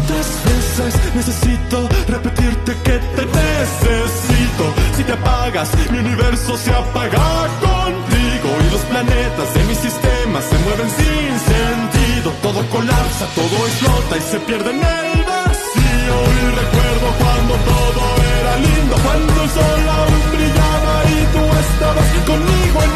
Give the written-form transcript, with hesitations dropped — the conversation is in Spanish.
¿Cuántas veces necesito repetirte que te necesito? Si te apagas, mi universo se apaga contigo y los planetas de mi sistema se mueven sin sentido. Todo colapsa, todo explota y se pierde en el vacío. Y recuerdo cuando todo era lindo, cuando el sol aún brillaba y tú estabas conmigo en